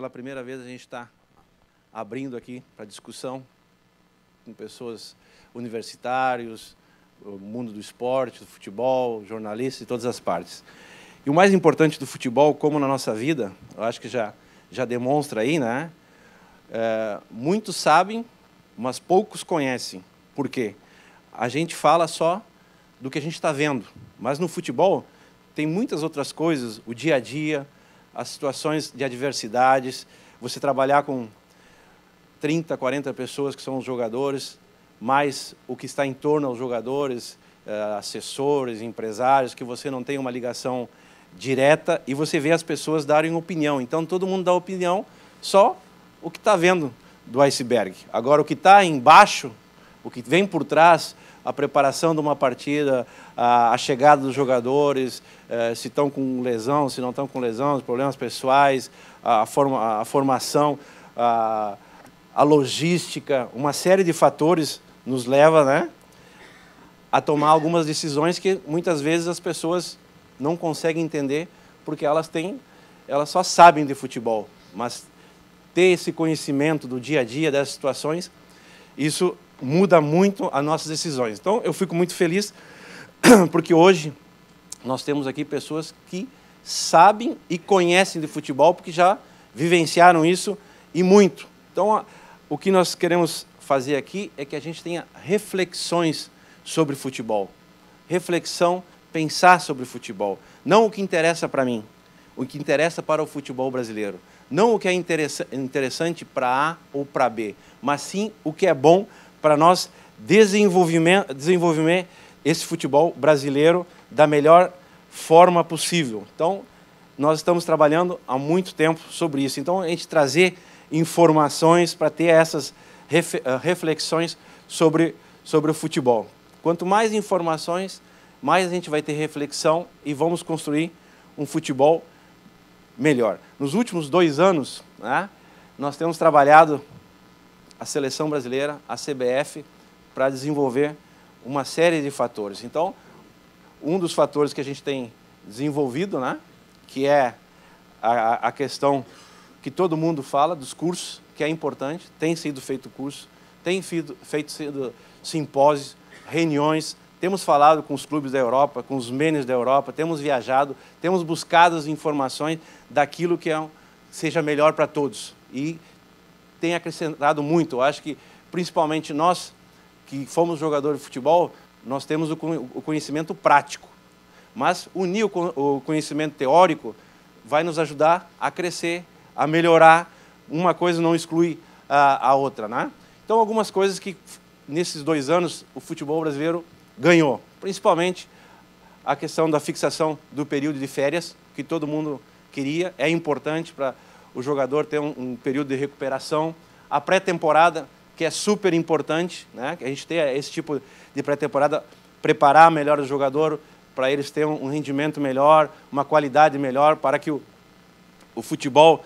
pela primeira vez a gente está abrindo aqui para discussão com pessoas universitários, o mundo do esporte, do futebol, jornalistas de todas as partes. E o mais importante do futebol, como na nossa vida, eu acho que já demonstra aí, né? Muitos sabem, mas poucos conhecem. Por quê? A gente fala só do que a gente está vendo, mas no futebol tem muitas outras coisas, o dia a dia, as situações de adversidades, você trabalhar com 30, 40 pessoas que são os jogadores, mais o que está em torno aos jogadores, assessores, empresários, que você não tem uma ligação direta e você vê as pessoas darem opinião. Então, todo mundo dá opinião, só o que está vendo do iceberg. Agora, o que está embaixo, o que vem por trás, a preparação de uma partida, a chegada dos jogadores, se estão com lesão, se não estão com lesão, os problemas pessoais, a formação, a logística, uma série de fatores nos leva, né, a tomar algumas decisões que muitas vezes as pessoas não conseguem entender porque elas só sabem de futebol, mas ter esse conhecimento do dia a dia dessas situações, isso muda muito as nossas decisões. Então, eu fico muito feliz porque hoje nós temos aqui pessoas que sabem e conhecem de futebol porque já vivenciaram isso e muito. Então, o que nós queremos fazer aqui é que a gente tenha reflexões sobre futebol. Reflexão, pensar sobre futebol. Não o que interessa para mim, o que interessa para o futebol brasileiro. Não o que é interessante para A ou para B, mas sim o que é bom para nós desenvolver esse futebol brasileiro da melhor forma possível. Então, nós estamos trabalhando há muito tempo sobre isso. Então, a gente trazer informações para ter essas reflexões sobre o futebol. Quanto mais informações, mais a gente vai ter reflexão e vamos construir um futebol melhor. Nos últimos 2 anos, né, nós temos trabalhado a Seleção Brasileira, a CBF, para desenvolver uma série de fatores. Então, um dos fatores que a gente tem desenvolvido, né, que é a questão que todo mundo fala dos cursos, que é importante, tem sido feito curso, tem sido simpósios, reuniões, temos falado com os clubes da Europa, com os managers da Europa, temos viajado, temos buscado as informações daquilo que seja melhor para todos. E tem acrescentado muito. Eu acho que, principalmente nós, que fomos jogadores de futebol, nós temos o conhecimento prático. Mas unir o conhecimento teórico vai nos ajudar a crescer, a melhorar. Uma coisa não exclui a outra, né? Então, algumas coisas que, nesses 2 anos, o futebol brasileiro ganhou. Principalmente a questão da fixação do período de férias, que todo mundo queria. É importante para o jogador ter um período de recuperação. A pré-temporada, que é super importante, né? Que a gente tenha esse tipo de pré-temporada, preparar melhor o jogador, para eles terem um rendimento melhor, uma qualidade melhor, para que o futebol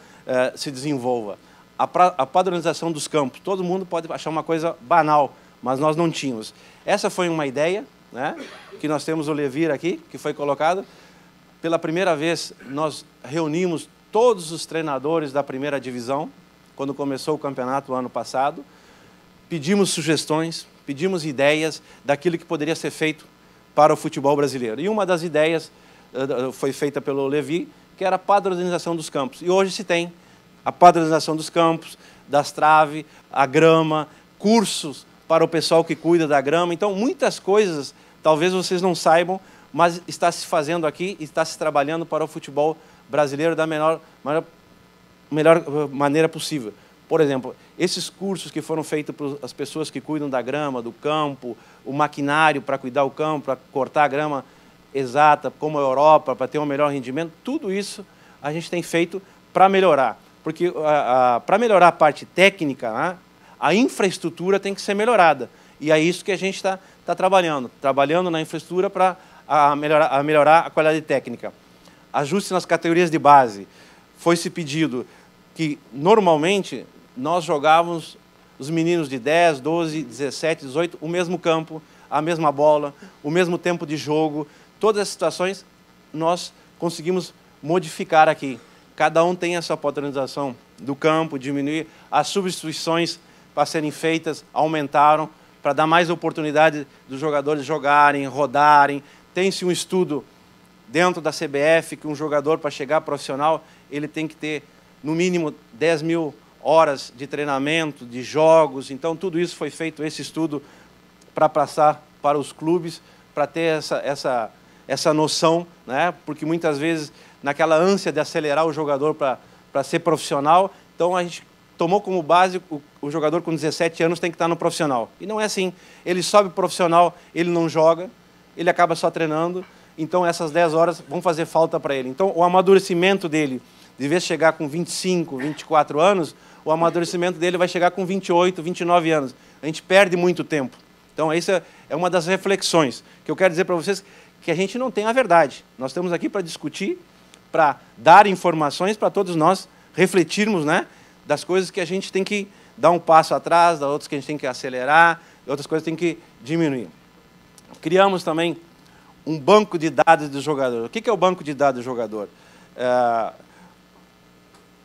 se desenvolva. A padronização dos campos. Todo mundo pode achar uma coisa banal, mas nós não tínhamos. Essa foi uma ideia, né, que nós temos o Levir aqui, que foi colocado. Pela primeira vez, nós reunimos todos os treinadores da primeira divisão, quando começou o campeonato o ano passado. Pedimos sugestões, pedimos ideias daquilo que poderia ser feito para o futebol brasileiro. E uma das ideias foi feita pelo Levir, que era a padronização dos campos. E hoje se tem a padronização dos campos, das traves, a grama, cursos para o pessoal que cuida da grama. Então, muitas coisas, talvez vocês não saibam, mas está se fazendo aqui, está se trabalhando para o futebol brasileiro da melhor maneira possível. Por exemplo, esses cursos que foram feitos para as pessoas que cuidam da grama, do campo, o maquinário para cuidar do campo, para cortar a grama exata, como a Europa, para ter um melhor rendimento, tudo isso a gente tem feito para melhorar. Porque para melhorar a parte técnica, né, a infraestrutura tem que ser melhorada. E é isso que a gente está trabalhando na infraestrutura para melhorar a qualidade técnica. Ajuste nas categorias de base. Foi-se pedido que, normalmente, nós jogávamos os meninos de 10, 12, 17, 18, o mesmo campo, a mesma bola, o mesmo tempo de jogo. Todas as situações nós conseguimos modificar aqui. Cada um tem a sua padronização do campo, diminuir as substituições para serem feitas, aumentaram, para dar mais oportunidade dos jogadores jogarem, rodarem. Tem-se um estudo dentro da CBF que um jogador, para chegar profissional, ele tem que ter, no mínimo, 10 mil horas de treinamento, de jogos. Então, tudo isso foi feito, esse estudo, para passar para os clubes, para ter essa noção, né? Porque muitas vezes, naquela ânsia de acelerar o jogador para ser profissional, então a gente tomou como base o jogador com 17 anos tem que estar no profissional. E não é assim. Ele sobe profissional, ele não joga, ele acaba só treinando, então essas 10 horas vão fazer falta para ele. Então, o amadurecimento dele, de vez chegar com 25, 24 anos, o amadurecimento dele vai chegar com 28, 29 anos. A gente perde muito tempo. Então, essa é uma das reflexões que eu quero dizer para vocês, que a gente não tem a verdade. Nós estamos aqui para discutir, para dar informações para todos nós refletirmos, né, das coisas que a gente tem que dar um passo atrás, das outras que a gente tem que acelerar, outras coisas tem que diminuir. Criamos também um banco de dados do jogador. O que é o banco de dados do jogador?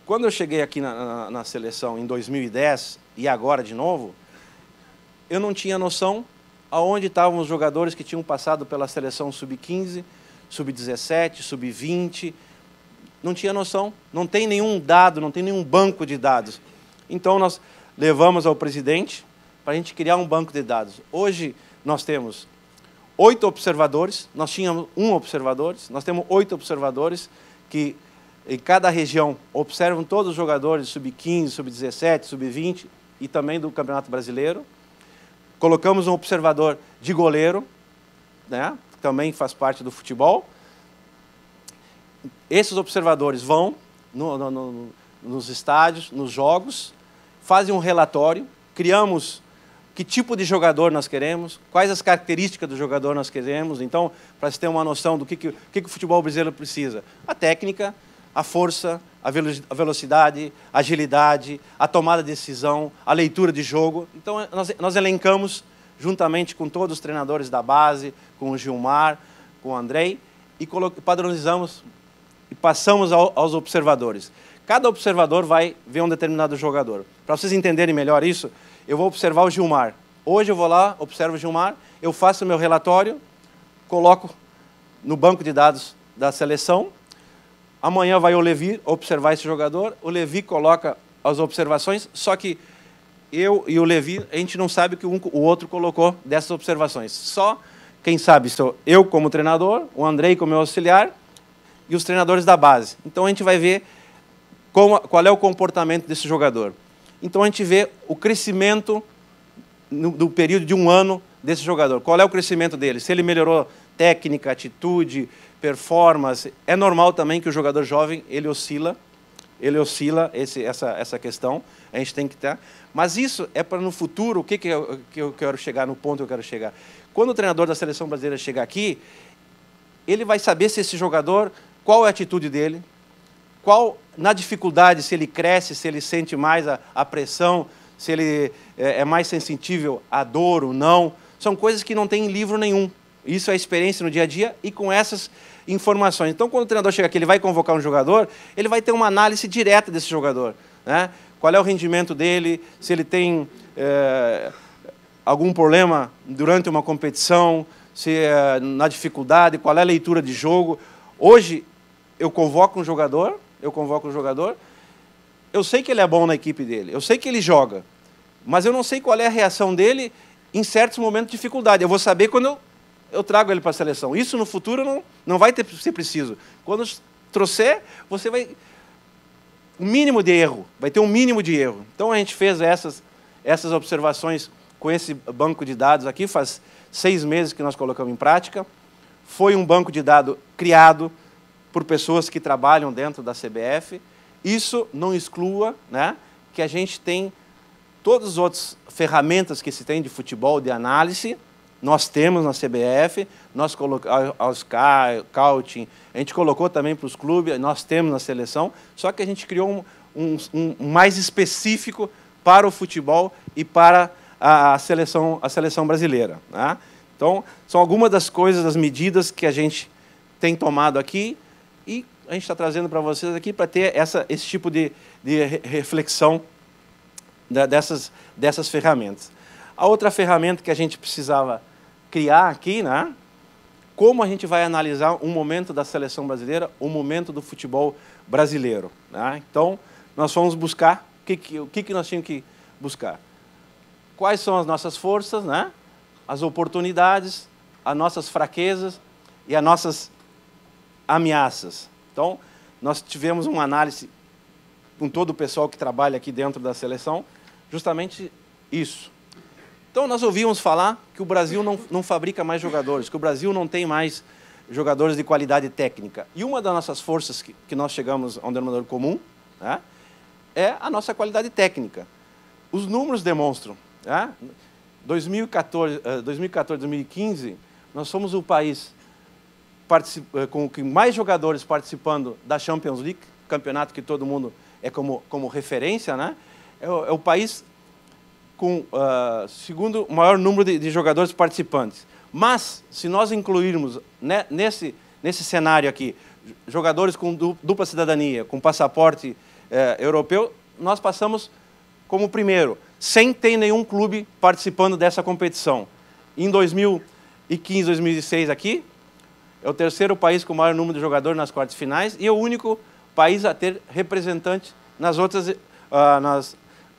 Quando eu cheguei aqui na seleção em 2010, e agora de novo, eu não tinha noção aonde estavam os jogadores que tinham passado pela seleção sub-15, sub-17, sub-20. Não tinha noção, não tem nenhum dado, não tem nenhum banco de dados. Então, nós levamos ao presidente para a gente criar um banco de dados. Hoje, nós temos 8 observadores, nós tínhamos 1 observador, nós temos 8 observadores que, em cada região, observam todos os jogadores sub-15, sub-17, sub-20 e também do Campeonato Brasileiro. Colocamos um observador de goleiro, né, que também faz parte do futebol. Esses observadores vão nos estádios, nos jogos, fazem um relatório, criamos que tipo de jogador nós queremos, quais as características do jogador nós queremos. Então, para você ter uma noção do que o futebol brasileiro precisa. A técnica, a força, a velocidade, a agilidade, a tomada de decisão, a leitura de jogo. Então, nós elencamos, juntamente com todos os treinadores da base, com o Gilmar, com o Andrei, e padronizamos e passamos aos observadores. Cada observador vai ver um determinado jogador. Para vocês entenderem melhor isso, eu vou observar o Gilmar. Hoje eu vou lá, observo o Gilmar, eu faço o meu relatório, coloco no banco de dados da seleção. Amanhã vai o Levi observar esse jogador, o Levi coloca as observações, só que eu e o Levi, a gente não sabe o que o outro colocou dessas observações. Só quem sabe sou eu como treinador, o Andrei como meu auxiliar e os treinadores da base. Então a gente vai ver qual é o comportamento desse jogador. Então a gente vê o crescimento no período de 1 ano desse jogador. Qual é o crescimento dele? Se ele melhorou técnica, atitude, performance. É normal também que o jogador jovem, ele oscila essa questão. A gente tem que ter. Mas isso é para no futuro, o que eu quero chegar, no ponto que eu quero chegar. Quando o treinador da seleção brasileira chegar aqui, ele vai saber se esse jogador, qual é a atitude dele, na dificuldade, se ele cresce, se ele sente mais a pressão, se ele é mais sensível à dor ou não. São coisas que não tem em livro nenhum. Isso é a experiência no dia a dia e com essas informações. Então, quando o treinador chega aqui, ele vai convocar um jogador, ele vai ter uma análise direta desse jogador, né? Qual é o rendimento dele, se ele tem algum problema durante uma competição, se na dificuldade, qual é a leitura de jogo. Hoje, eu convoco um jogador, eu sei que ele é bom na equipe dele, eu sei que ele joga, mas eu não sei qual é a reação dele em certos momentos de dificuldade. Eu vou saber quando eu trago ele para a seleção. Isso no futuro não vai ser preciso. Quando trouxer, você vai... um mínimo de erro, vai ter um mínimo de erro. Então a gente fez essas observações com esse banco de dados aqui, faz 6 meses que nós colocamos em prática. Foi um banco de dados criado por pessoas que trabalham dentro da CBF. Isso não exclua, né, que a gente tem todas as outras ferramentas que se tem de futebol, de análise, nós temos na CBF, nós colocamos aos scouting, a gente colocou também para os clubes, nós temos na seleção, só que a gente criou um mais específico para o futebol e para a seleção brasileira, né? Então, são algumas das coisas, das medidas que a gente tem tomado aqui, e a gente está trazendo para vocês aqui para ter esse tipo de reflexão dessas ferramentas. A outra ferramenta que a gente precisava criar aqui, né? Como a gente vai analisar um momento da seleção brasileira, um momento do futebol brasileiro, né? Então, nós fomos buscar, o que nós tínhamos que buscar? Quais são as nossas forças, né? As oportunidades, as nossas fraquezas e as nossas ameaças. Então, nós tivemos uma análise com todo o pessoal que trabalha aqui dentro da seleção, justamente isso. Então, nós ouvimos falar que o Brasil não fabrica mais jogadores, que o Brasil não tem mais jogadores de qualidade técnica. E uma das nossas forças que nós chegamos a um denominador comum, né, é a nossa qualidade técnica. Os números demonstram. Né? 2014, 2015, nós somos o país com mais jogadores participando da Champions League, campeonato que todo mundo é como referência, né? É o país com segundo maior número de jogadores participantes. Mas, se nós incluirmos nesse cenário aqui, jogadores com dupla cidadania, com passaporte europeu, nós passamos como primeiro, sem ter nenhum clube participando dessa competição. Em 2015, 2016 aqui, é o terceiro país com o maior número de jogadores nas quartas finais e é o único país a ter representante nas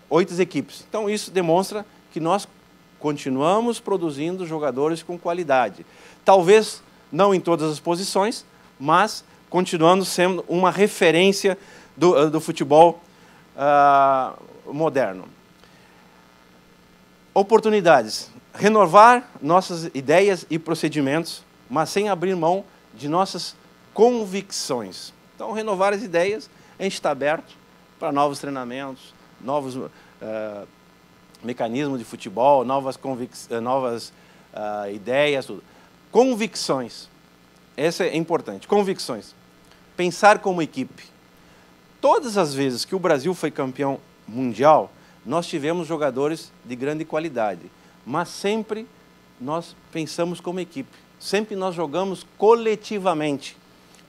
8 equipes. Então, isso demonstra que nós continuamos produzindo jogadores com qualidade. Talvez não em todas as posições, mas continuando sendo uma referência do futebol moderno. Oportunidades. Renovar nossas ideias e procedimentos, mas sem abrir mão de nossas convicções. Então, renovar as ideias, a gente está aberto para novos treinamentos, novos mecanismos de futebol, novas ideias, tudo. Convicções. Essa é importante. Convicções. Pensar como equipe. Todas as vezes que o Brasil foi campeão mundial, nós tivemos jogadores de grande qualidade, mas sempre nós pensamos como equipe. Sempre nós jogamos coletivamente.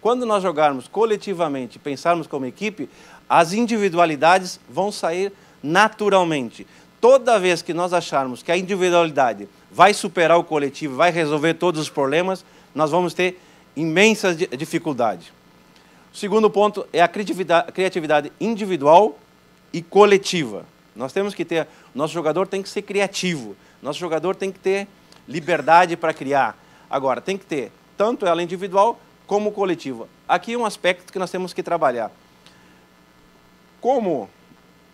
Quando nós jogarmos coletivamente, pensarmos como equipe, as individualidades vão sair naturalmente. Toda vez que nós acharmos que a individualidade vai superar o coletivo, vai resolver todos os problemas, nós vamos ter imensas dificuldades. O segundo ponto é a criatividade individual e coletiva. Nós temos que ter, nosso jogador tem que ser criativo, nosso jogador tem que ter liberdade para criar. Agora, tem que ter tanto ela individual como coletiva. Aqui é um aspecto que nós temos que trabalhar. Como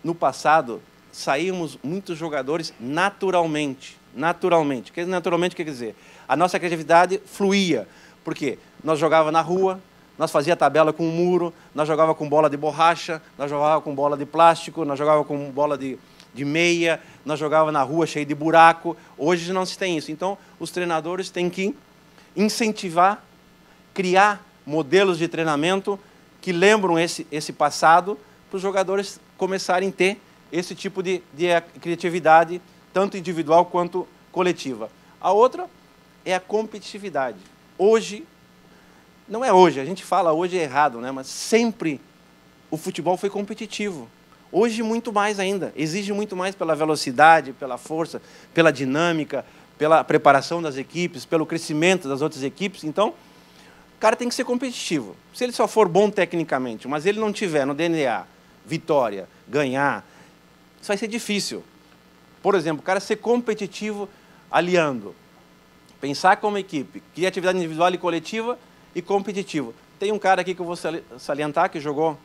no passado saímos muitos jogadores naturalmente. Naturalmente o que quer dizer? A nossa criatividade fluía. Por quê? Nós jogávamos na rua, nós fazíamos tabela com um muro, nós jogávamos com bola de borracha, nós jogávamos com bola de plástico, nós jogávamos com bola de meia, nós jogávamos na rua cheio de buraco. Hoje não se tem isso. Então, os treinadores têm que incentivar, criar modelos de treinamento que lembram esse passado para os jogadores começarem a ter esse tipo de criatividade, tanto individual quanto coletiva. A outra é a competitividade. Hoje, não é hoje, a gente fala hoje é errado, né? Mas sempre o futebol foi competitivo. Hoje, muito mais ainda. Exige muito mais pela velocidade, pela força, pela dinâmica, pela preparação das equipes, pelo crescimento das outras equipes. Então, o cara tem que ser competitivo. Se ele só for bom tecnicamente, mas ele não tiver no DNA vitória, ganhar, isso vai ser difícil. Por exemplo, o cara ser competitivo aliando, pensar como equipe, criatividade individual e coletiva e competitivo. Tem um cara aqui que eu vou salientar, que jogou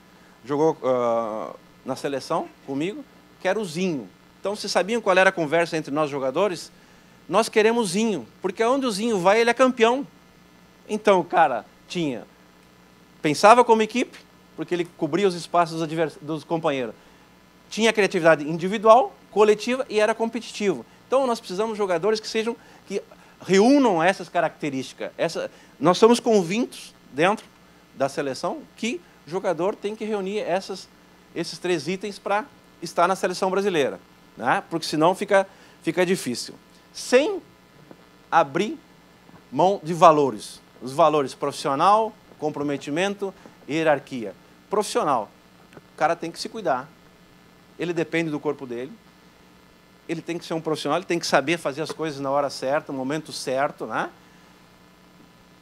na seleção comigo, que era o Zinho. Então, vocês sabiam qual era a conversa entre nós jogadores? Nós queremos Zinho, porque onde o Zinho vai, ele é campeão. Então, o cara pensava como equipe, porque ele cobria os espaços dos companheiros. Tinha criatividade individual, coletiva e era competitivo. Então, nós precisamos de jogadores que reúnam essas características. Nós somos convictos, dentro da seleção, que o jogador tem que reunir esses 3 itens para estar na seleção brasileira, né? Porque senão fica difícil. Sem abrir mão de valores. Os valores profissional, comprometimento hierarquia. Profissional. O cara tem que se cuidar. Ele depende do corpo dele. Ele tem que ser um profissional, ele tem que saber fazer as coisas na hora certa, no momento certo, né?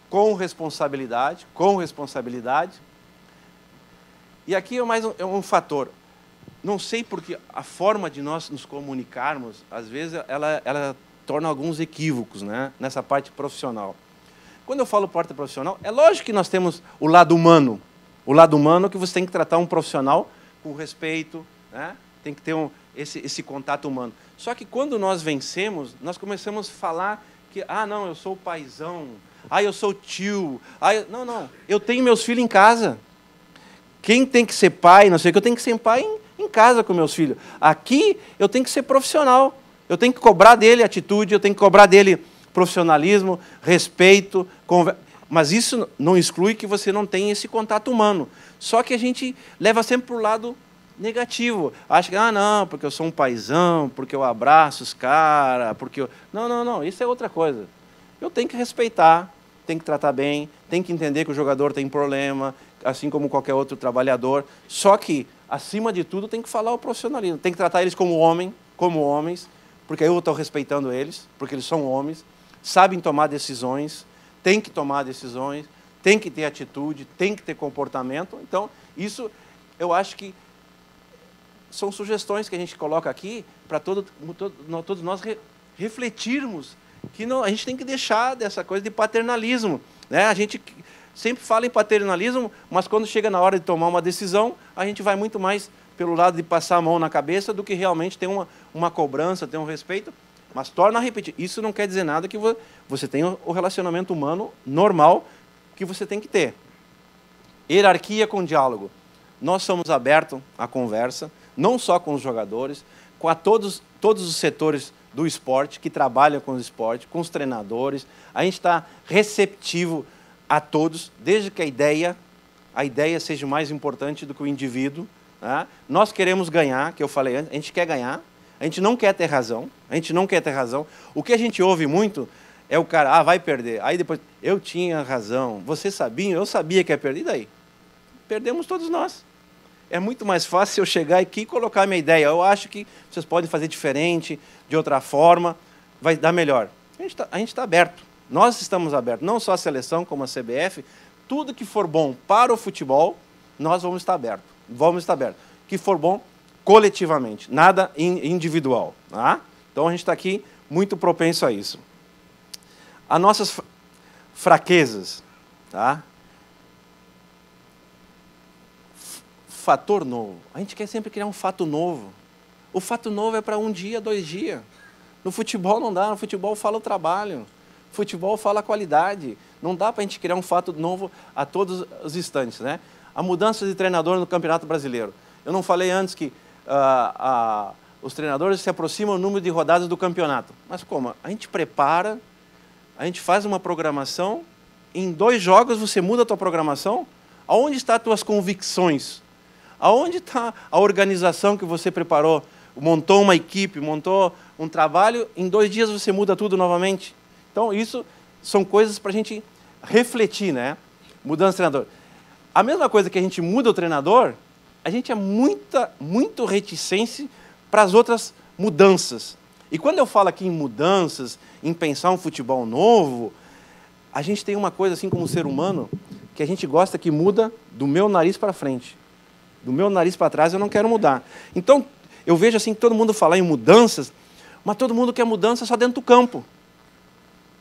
Com responsabilidade, com responsabilidade. E aqui é mais um fator. Não sei porque a forma de nós nos comunicarmos, às vezes, ela torna alguns equívocos, né? Nessa parte profissional. Quando eu falo parte profissional, é lógico que nós temos o lado humano. O lado humano que você tem que tratar um profissional com respeito, né? Tem que ter esse contato humano. Só que quando nós vencemos, nós começamos a falar que, não, eu sou o paizão, eu sou o tio, não, eu tenho meus filhos em casa. Quem tem que ser pai, não sei o que, eu tenho que ser pai em casa com meus filhos. Aqui, eu tenho que ser profissional. Eu tenho que cobrar dele atitude, eu tenho que cobrar dele profissionalismo, respeito, mas isso não exclui que você não tenha esse contato humano. Só que a gente leva sempre para o lado negativo. Acha que, não, porque eu sou um paizão, porque eu abraço os caras, porque eu... Não, isso é outra coisa. Eu tenho que respeitar, tenho que tratar bem, tenho que entender que o jogador tem problema, assim como qualquer outro trabalhador. Só que, acima de tudo, tem que falar o profissionalismo. Tem que tratar eles como homens, porque eu estou respeitando eles, porque eles são homens, sabem tomar decisões, têm que tomar decisões, têm que ter atitude, têm que ter comportamento. Então, isso eu acho que são sugestões que a gente coloca aqui para todos nós refletirmos que a gente tem que deixar dessa coisa de paternalismo, né? A gente sempre fala em paternalismo, mas quando chega na hora de tomar uma decisão, a gente vai muito mais pelo lado de passar a mão na cabeça do que realmente ter uma cobrança, ter um respeito. Mas torna a repetir, isso não quer dizer nada que você tenha o relacionamento humano normal que você tem que ter. Hierarquia com diálogo. Nós somos abertos à conversa, não só com os jogadores, com todos os setores do esporte, que trabalham com o esporte, com os treinadores. A gente está receptivo a todos, desde que a ideia seja mais importante do que o indivíduo. Né? Nós queremos ganhar, que eu falei antes, a gente quer ganhar, a gente não quer ter razão, O que a gente ouve muito é o cara, vai perder. Aí depois, eu tinha razão, você sabia, eu sabia que ia perder, e daí? Perdemos todos nós. É muito mais fácil eu chegar aqui e colocar minha ideia. Eu acho que vocês podem fazer diferente, de outra forma, vai dar melhor. A gente está aberto. Nós estamos abertos, não só a seleção, como a CBF. Tudo que for bom para o futebol, nós vamos estar abertos. Que for bom coletivamente, nada individual. Tá? Então, a gente está aqui muito propenso a isso. As nossas fraquezas. Tá? Fator novo. A gente quer sempre criar um fato novo. O fato novo é para um dia, 2 dias. No futebol não dá, no futebol fala o trabalho. Futebol fala a qualidade. Não dá para a gente criar um fato novo a todos os instantes. Né? A mudança de treinador no Campeonato Brasileiro. Eu não falei antes que os treinadores se aproximam do número de rodadas do campeonato. Mas como? A gente prepara, a gente faz uma programação, em 2 jogos você muda a tua programação? Aonde estão as tuas convicções? Aonde está a organização que você preparou? Montou uma equipe, montou um trabalho, em 2 dias você muda tudo novamente? Então, isso são coisas para a gente refletir, né? Mudança de treinador. A mesma coisa que a gente muda o treinador, a gente é muito reticente para as outras mudanças. E quando eu falo aqui em mudanças, em pensar um futebol novo, a gente tem uma coisa assim como ser humano, que a gente gosta que muda do meu nariz para frente. Do meu nariz para trás eu não quero mudar. Então, eu vejo assim que todo mundo fala em mudanças, mas todo mundo quer mudança só dentro do campo.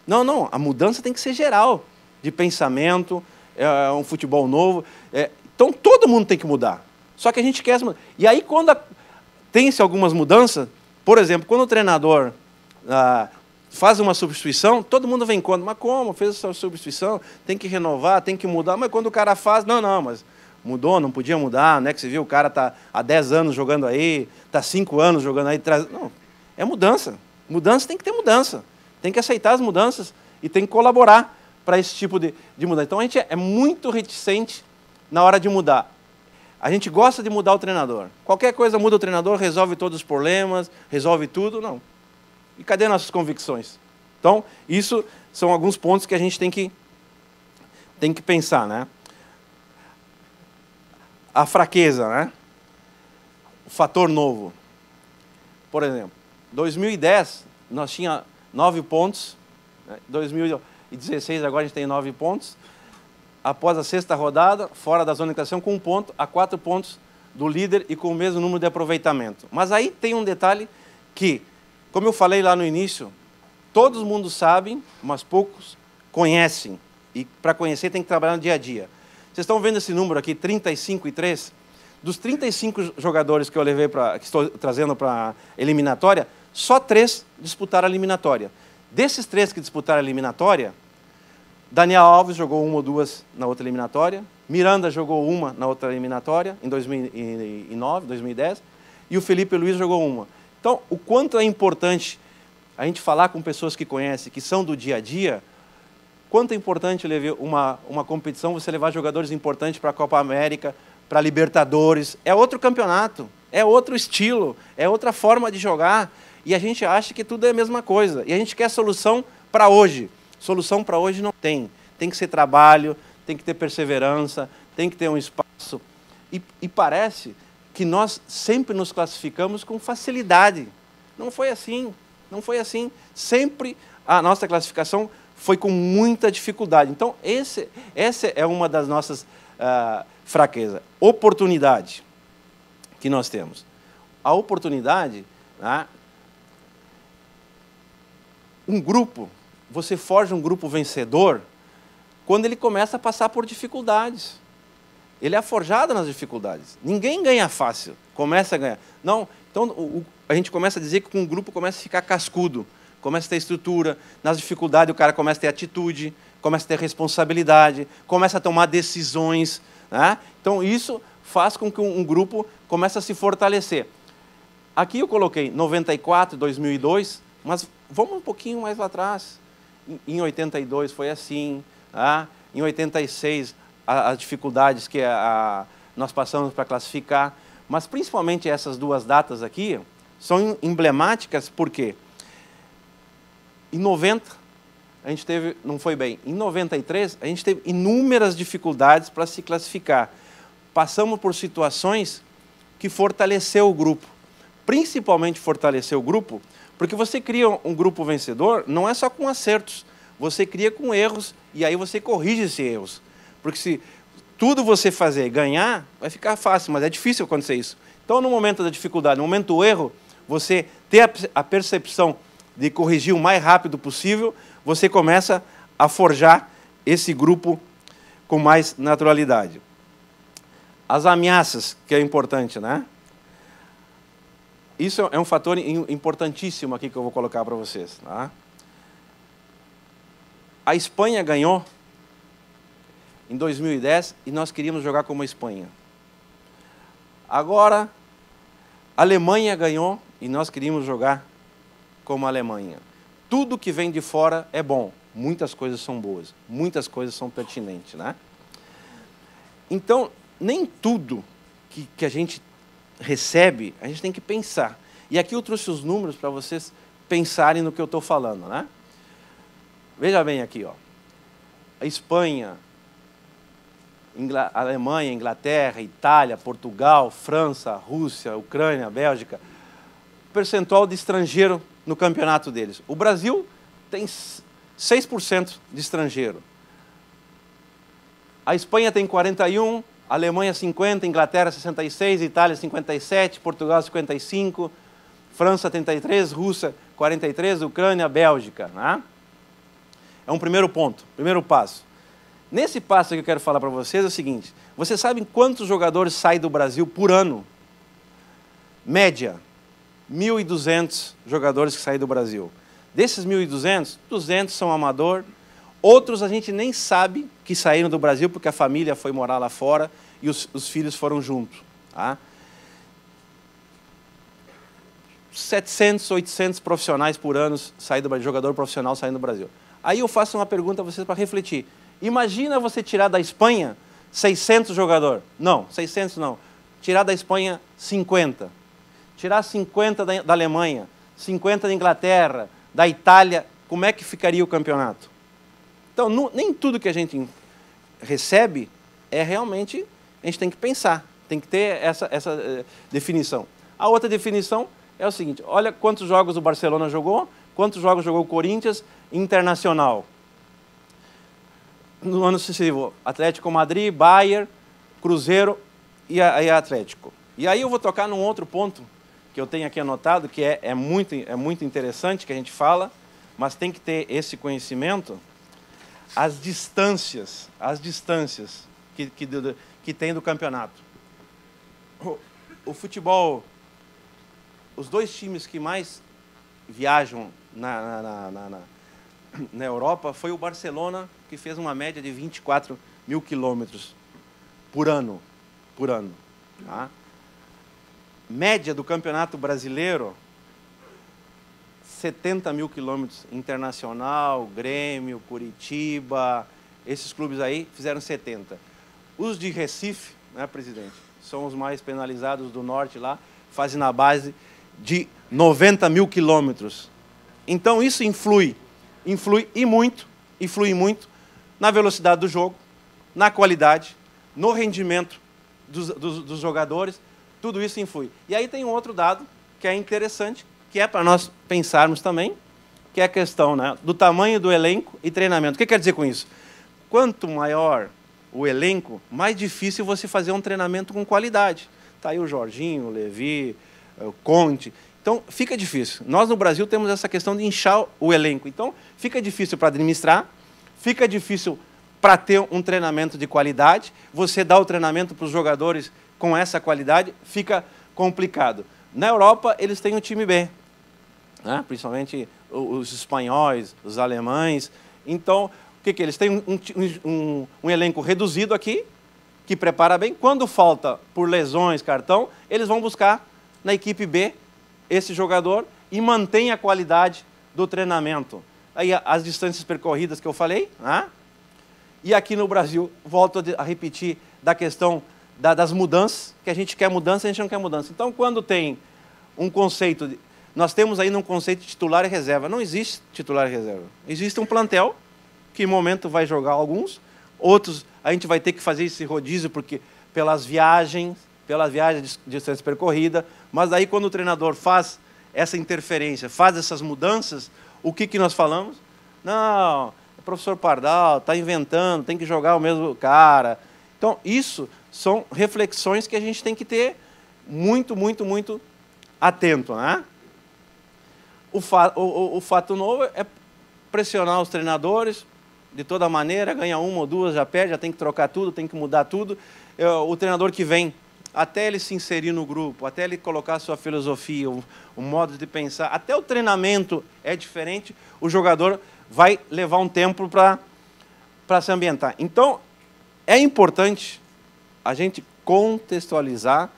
Não, a mudança tem que ser geral, de pensamento, um futebol novo. Então, todo mundo tem que mudar. Só que a gente quer... E aí, quando tem-se algumas mudanças, por exemplo, quando o treinador faz uma substituição, todo mundo vem contra. Mas como? Fez essa substituição, tem que renovar, tem que mudar. Mas quando o cara faz... Não, mas mudou, não podia mudar, né? Que você viu, o cara está há 10 anos jogando aí, está 5 anos jogando aí. Não, é mudança. Mudança tem que ter mudança. Tem que aceitar as mudanças e tem que colaborar para esse tipo de mudança. Então, a gente é muito reticente na hora de mudar. A gente gosta de mudar o treinador. Qualquer coisa muda o treinador, resolve todos os problemas, resolve tudo. Não. E cadê nossas convicções? Então, isso são alguns pontos que a gente tem que pensar, né? a fraqueza, né? O fator novo. Por exemplo, 2010, nós tínhamos 9 pontos, né? 2016, agora a gente tem 9 pontos. Após a 6ª rodada, fora da zona de classificação, com 1 ponto, a 4 pontos do líder e com o mesmo número de aproveitamento. Mas aí tem um detalhe que, como eu falei lá no início, todo mundo sabe, mas poucos conhecem. E para conhecer tem que trabalhar no dia a dia. Vocês estão vendo esse número aqui, 35-3? Dos 35 jogadores que eu levei que estou trazendo para a eliminatória, só 3 disputaram a eliminatória. Desses 3 que disputaram a eliminatória, Daniel Alves jogou 1 ou 2 na outra eliminatória, Miranda jogou 1 na outra eliminatória, em 2009, 2010, e o Felipe Luiz jogou 1. Então, o quanto é importante a gente falar com pessoas que conhecem, que são do dia a dia, quanto é importante levar uma competição, você levar jogadores importantes para a Copa América, para a Libertadores. É outro campeonato, é outro estilo, é outra forma de jogar, e a gente acha que tudo é a mesma coisa, e a gente quer solução para hoje. Solução para hoje não tem. Tem que ser trabalho, tem que ter perseverança, tem que ter um espaço. E parece que nós sempre nos classificamos com facilidade. Não foi assim, não foi assim. Sempre a nossa classificação foi com muita dificuldade. Então, essa é uma das nossas fraquezas. Oportunidade que nós temos. A oportunidade, né, um grupo, você forja um grupo vencedor quando ele começa a passar por dificuldades. Ele é forjado nas dificuldades. Ninguém ganha fácil, começa a ganhar. Não, então a gente começa a dizer que um grupo começa a ficar cascudo, começa a ter estrutura, nas dificuldades o cara começa a ter atitude, começa a ter responsabilidade, começa a tomar decisões, né? Então isso faz com que um grupo comece a se fortalecer. Aqui eu coloquei 94, 2002, mas vamos um pouquinho mais lá atrás. Em 82 foi assim, tá? Em 86 as dificuldades que nós passamos para classificar, mas principalmente essas 2 datas aqui são emblemáticas porque em 90 a gente teve, não foi bem, em 93 a gente teve inúmeras dificuldades para se classificar. Passamos por situações que fortaleceu o grupo, principalmente fortaleceu o grupo, porque você cria um grupo vencedor, não é só com acertos, você cria com erros e aí você corrige esses erros. Porque se tudo você fazer e ganhar, vai ficar fácil, mas é difícil acontecer isso. Então, no momento da dificuldade, no momento do erro, você ter a percepção de corrigir o mais rápido possível, você começa a forjar esse grupo com mais naturalidade. As ameaças, que é importante, né? Isso é um fator importantíssimo aqui que eu vou colocar para vocês. Tá? A Espanha ganhou em 2010 e nós queríamos jogar como a Espanha. Agora, a Alemanha ganhou e nós queríamos jogar como a Alemanha. Tudo que vem de fora é bom. Muitas coisas são boas, muitas coisas são pertinentes, né? Então, nem tudo que a gente recebe, a gente tem que pensar. E aqui eu trouxe os números para vocês pensarem no que eu estou falando, né? Veja bem aqui, ó. A Espanha, a Alemanha, Inglaterra, Itália, Portugal, França, Rússia, Ucrânia, Bélgica, percentual de estrangeiro no campeonato deles. O Brasil tem 6% de estrangeiro. A Espanha tem 41%, a Alemanha 50%, Inglaterra 66%, Itália 57%, Portugal 55%, França 33%, Rússia 43%, Ucrânia, Bélgica. Né? É um primeiro ponto, primeiro passo. Nesse passo que eu quero falar para vocês é o seguinte, vocês sabem quantos jogadores saem do Brasil por ano? Média, 1.200 jogadores que saem do Brasil. Desses 1.200, 200 são amador, outros a gente nem sabe que saíram do Brasil porque a família foi morar lá fora e os filhos foram juntos. Tá? 700, 800 profissionais por ano saem do Brasil, jogador profissional saindo do Brasil. Aí eu faço uma pergunta a vocês para refletir. Imagina você tirar da Espanha 600 jogadores. Não, 600 não. Tirar da Espanha 50. Tirar 50 da Alemanha, 50 da Inglaterra, da Itália, como é que ficaria o campeonato? Então, nem tudo que a gente recebe é realmente, a gente tem que pensar. Tem que ter essa definição. A outra definição é o seguinte, olha quantos jogos o Barcelona jogou, quantos jogos jogou o Corinthians, Internacional. No ano sucessivo, Atlético Madrid, Bayern, Cruzeiro e Atlético. E aí eu vou tocar num outro ponto que eu tenho aqui anotado, que é muito interessante, que a gente fala, mas tem que ter esse conhecimento, as distâncias que tem do campeonato. O futebol, os dois times que mais viajam na Europa foi o Barcelona, que fez uma média de 24 mil quilômetros por ano. Tá? Média do Campeonato Brasileiro, 70 mil quilômetros. Internacional, Grêmio, Curitiba, esses clubes aí fizeram 70. Os de Recife, né, presidente, são os mais penalizados do norte lá, fazem na base de 90 mil quilômetros. Então isso influi muito na velocidade do jogo, na qualidade, no rendimento dos jogadores, tudo isso influi. E aí tem um outro dado que é interessante, que é para nós pensarmos também, que é a questão, né, do tamanho do elenco e treinamento. O que quer dizer com isso? Quanto maior o elenco, mais difícil você fazer um treinamento com qualidade. Está aí o Jorginho, o Levi, o Conte. Então, fica difícil. Nós, no Brasil, temos essa questão de inchar o elenco. Então, fica difícil para administrar, fica difícil para ter um treinamento de qualidade. Você dá o treinamento para os jogadores com essa qualidade, fica complicado. Na Europa, eles têm o time B, né? Principalmente os espanhóis, os alemães. Então, o que eles têm? Um elenco reduzido aqui, que prepara bem. Quando falta por lesões, cartão, eles vão buscar na equipe B esse jogador e mantém a qualidade do treinamento. Aí as distâncias percorridas que eu falei, né? E aqui no Brasil, volto a repetir da questão das mudanças, que a gente quer mudança, a gente não quer mudança. Então, quando tem um conceito, nós temos aí um conceito de titular e reserva. Não existe titular e reserva. Existe um plantel, que em momento vai jogar alguns, outros a gente vai ter que fazer esse rodízio, porque pelas viagens de distância percorrida, mas aí quando o treinador faz essa interferência, faz essas mudanças, o que nós falamos? Não, o professor Pardal está inventando, tem que jogar o mesmo cara. Então, isso são reflexões que a gente tem que ter muito atento, né? O fato novo é pressionar os treinadores de toda maneira, ganha uma ou duas, já perde, já tem que trocar tudo, tem que mudar tudo. O treinador que vem, até ele se inserir no grupo, até ele colocar a sua filosofia, o modo de pensar, até o treinamento é diferente, o jogador vai levar um tempo para se ambientar. Então, é importante a gente contextualizar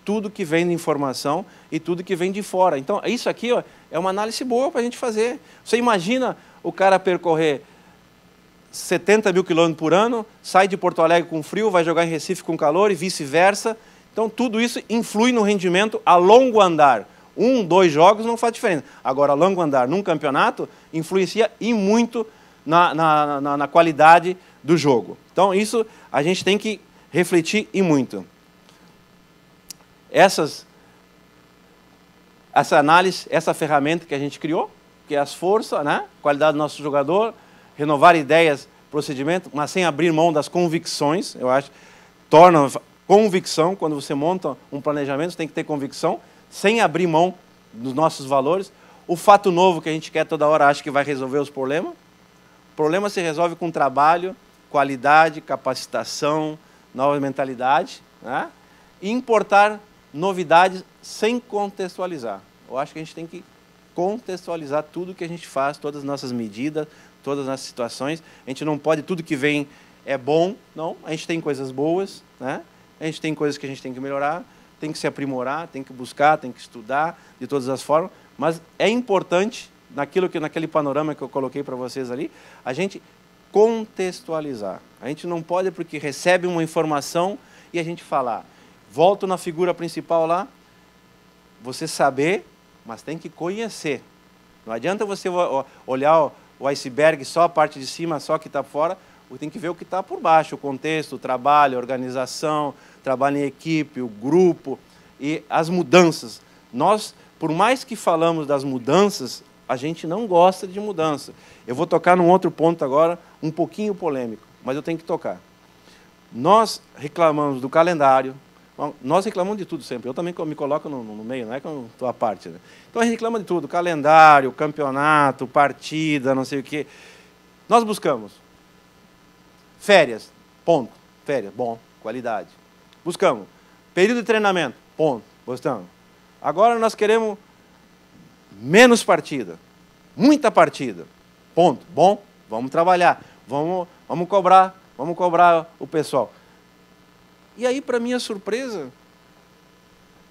tudo que vem de informação e tudo que vem de fora. Então, isso aqui, ó, é uma análise boa para a gente fazer. Você imagina o cara percorrer 70 mil quilômetros por ano, sai de Porto Alegre com frio, vai jogar em Recife com calor e vice-versa. Então, tudo isso influi no rendimento a longo andar. 1, 2 jogos não faz diferença. Agora, a longo andar num campeonato influencia e muito na qualidade do jogo. Então, isso a gente tem que refletir e muito. Essa análise, essa ferramenta que a gente criou, que é as forças, né? Qualidade do nosso jogador, renovar ideias, procedimento, mas sem abrir mão das convicções, eu acho, torna convicção, quando você monta um planejamento, você tem que ter convicção, sem abrir mão dos nossos valores. O fato novo que a gente quer toda hora, acha que vai resolver os problemas. O problema se resolve com trabalho, qualidade, capacitação, nova mentalidade, né? E importar novidades sem contextualizar. Eu acho que a gente tem que contextualizar tudo que a gente faz, todas as nossas medidas, todas as nossas situações. A gente não pode, tudo que vem é bom, não. A gente tem coisas boas, né? A gente tem coisas que a gente tem que melhorar, tem que se aprimorar, tem que buscar, tem que estudar de todas as formas, mas é importante, naquele panorama que eu coloquei para vocês ali, a gente contextualizar. A gente não pode, porque recebe uma informação e a gente falar. Volto na figura principal lá, você saber, mas tem que conhecer. Não adianta você olhar o iceberg, só a parte de cima, só que está fora. tem que ver o que está por baixo, o contexto, o trabalho, a organização, trabalho em equipe, o grupo e as mudanças. Nós, por mais que falamos das mudanças, a gente não gosta de mudança. Eu vou tocar num outro ponto agora, um pouquinho polêmico, mas eu tenho que tocar. Nós reclamamos do calendário, nós reclamamos de tudo sempre, eu também me coloco no meio, não é que eu estou à parte. Né? Então a gente reclama de tudo, calendário, campeonato, partida, não sei o quê. Nós buscamos férias, ponto, férias, bom, qualidade. Buscamos período de treinamento, ponto, gostamos. Agora nós queremos menos partida, muita partida, ponto, bom, vamos trabalhar, vamos cobrar o pessoal. E aí, para minha surpresa,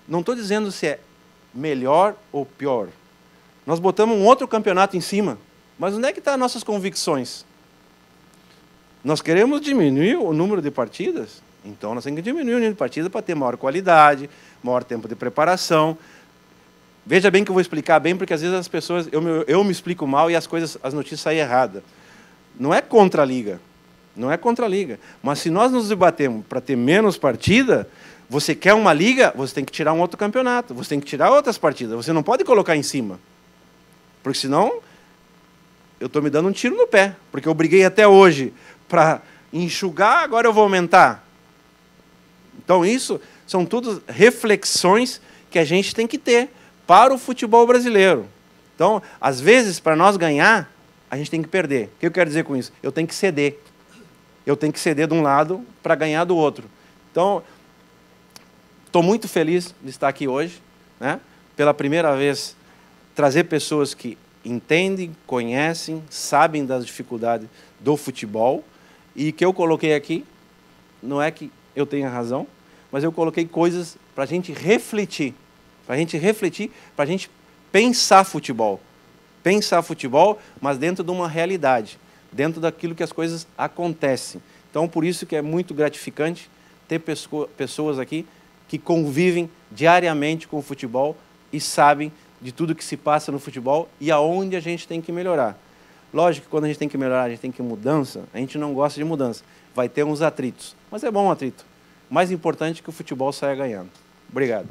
não estou dizendo se é melhor ou pior. Nós botamos um outro campeonato em cima, mas onde é que estão as nossas convicções? Nós queremos diminuir o número de partidas, então nós temos que diminuir o número de partidas para ter maior qualidade, maior tempo de preparação. Veja bem que eu vou explicar bem, porque às vezes as pessoas, eu me explico mal e as notícias saem erradas. Não é contra a Liga, não é contra a Liga. Mas se nós nos debatemos para ter menos partida, você quer uma Liga, você tem que tirar um outro campeonato, você tem que tirar outras partidas, você não pode colocar em cima. Porque senão, eu estou me dando um tiro no pé, porque eu briguei até hoje para enxugar, agora eu vou aumentar. Então isso são tudo reflexões que a gente tem que ter para o futebol brasileiro. Então, às vezes, para nós ganhar, a gente tem que perder. O que eu quero dizer com isso? Eu tenho que ceder. Eu tenho que ceder de um lado para ganhar do outro. Então, estou muito feliz de estar aqui hoje, né? Pela primeira vez, trazer pessoas que entendem, conhecem, sabem das dificuldades do futebol, e que eu coloquei aqui, não é que eu tenha razão, mas eu coloquei coisas para a gente refletir, para a gente pensar futebol, mas dentro de uma realidade, dentro daquilo que as coisas acontecem. Então, por isso que é muito gratificante ter pessoas aqui que convivem diariamente com o futebol e sabem de tudo que se passa no futebol e aonde a gente tem que melhorar. Lógico que quando a gente tem que melhorar, a gente tem que mudança, a gente não gosta de mudança. Vai ter uns atritos, mas é bom um atrito. O mais importante é que o futebol saia ganhando. Obrigado.